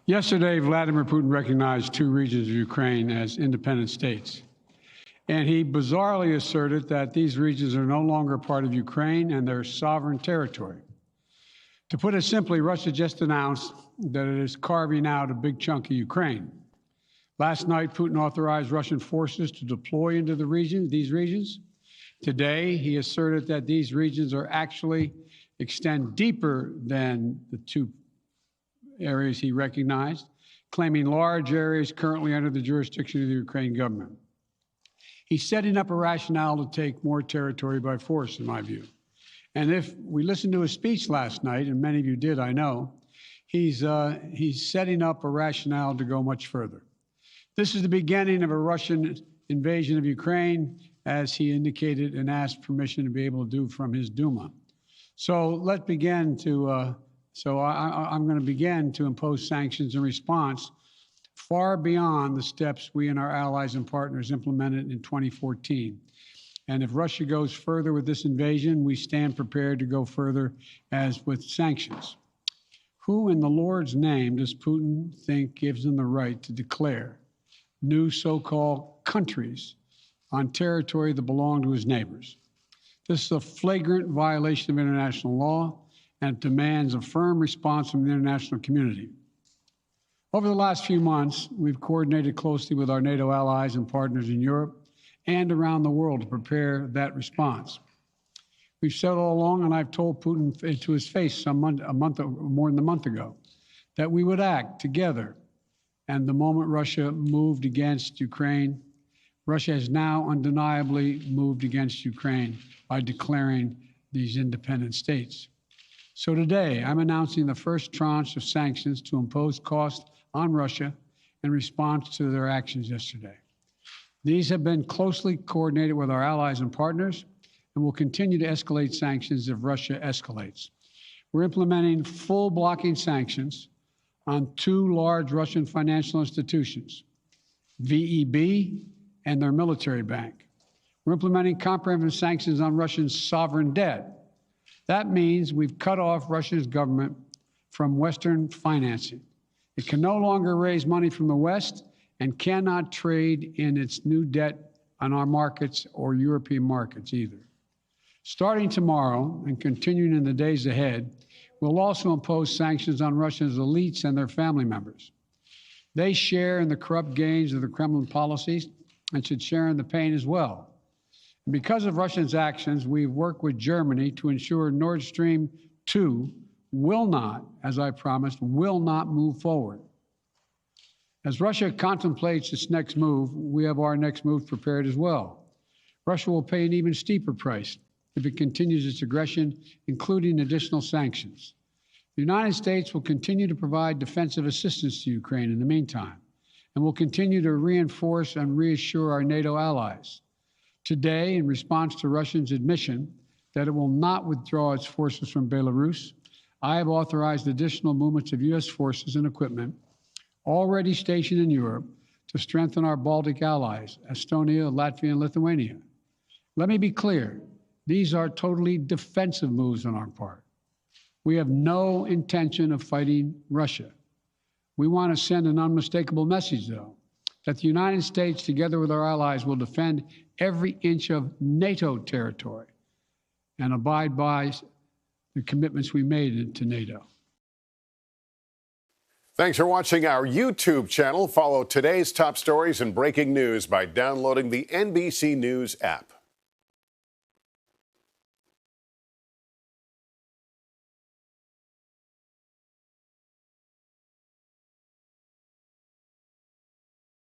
Yesterday, Vladimir Putin recognized two regions of Ukraine as independent states. And he bizarrely asserted that these regions are no longer part of Ukraine and their sovereign territory. To put it simply, Russia just announced that it is carving out a big chunk of Ukraine. Last night, Putin authorized Russian forces to deploy into these regions. Today, he asserted that these regions are actually extend deeper than the two areas he recognized, claiming large areas currently under the jurisdiction of the Ukrainian government. He's setting up a rationale to take more territory by force, in my view. And if we listened to his speech last night, and many of you did, I know, he's setting up a rationale to go much further. This is the beginning of a Russian invasion of Ukraine, as he indicated and asked permission to be able to do from his Duma. So let's begin to, I'm going to begin to impose sanctions in response far beyond the steps we and our allies and partners implemented in 2014. And if Russia goes further with this invasion, we stand prepared to go further as with sanctions. Who in the Lord's name does Putin think gives him the right to declare new so-called countries on territory that belong to his neighbors? This is a flagrant violation of international law, and it demands a firm response from the international community. Over the last few months, we've coordinated closely with our NATO allies and partners in Europe and around the world to prepare that response. We've said all along, and I've told Putin to his face more than a month ago, that we would act together. And the moment Russia moved against Ukraine, Russia has now undeniably moved against Ukraine by declaring these independent states. So today, I'm announcing the first tranche of sanctions to impose costs on Russia in response to their actions yesterday. These have been closely coordinated with our allies and partners, and will continue to escalate sanctions if Russia escalates. We're implementing full blocking sanctions on two large Russian financial institutions, VEB and their military bank. We're implementing comprehensive sanctions on Russia's sovereign debt. That means we've cut off Russia's government from Western financing. It can no longer raise money from the West and cannot trade in its new debt on our markets or European markets either. Starting tomorrow and continuing in the days ahead, we'll also impose sanctions on Russia's elites and their family members. They share in the corrupt gains of the Kremlin policies and should share in the pain as well. And because of Russia's actions, we've worked with Germany to ensure Nord Stream 2 will not, as I promised, will not move forward. As Russia contemplates its next move, we have our next move prepared as well. Russia will pay an even steeper price if it continues its aggression, including additional sanctions. The United States will continue to provide defensive assistance to Ukraine in the meantime, and will continue to reinforce and reassure our NATO allies. Today, in response to Russia's admission that it will not withdraw its forces from Belarus, I have authorized additional movements of U.S. forces and equipment already stationed in Europe to strengthen our Baltic allies, Estonia, Latvia, and Lithuania. Let me be clear, these are totally defensive moves on our part. We have no intention of fighting Russia. We want to send an unmistakable message, though, that the United States, together with our allies, will defend every inch of NATO territory and abide by the commitments we made to NATO. Thanks for watching our YouTube channel. Follow today's top stories and breaking news by downloading the NBC News app.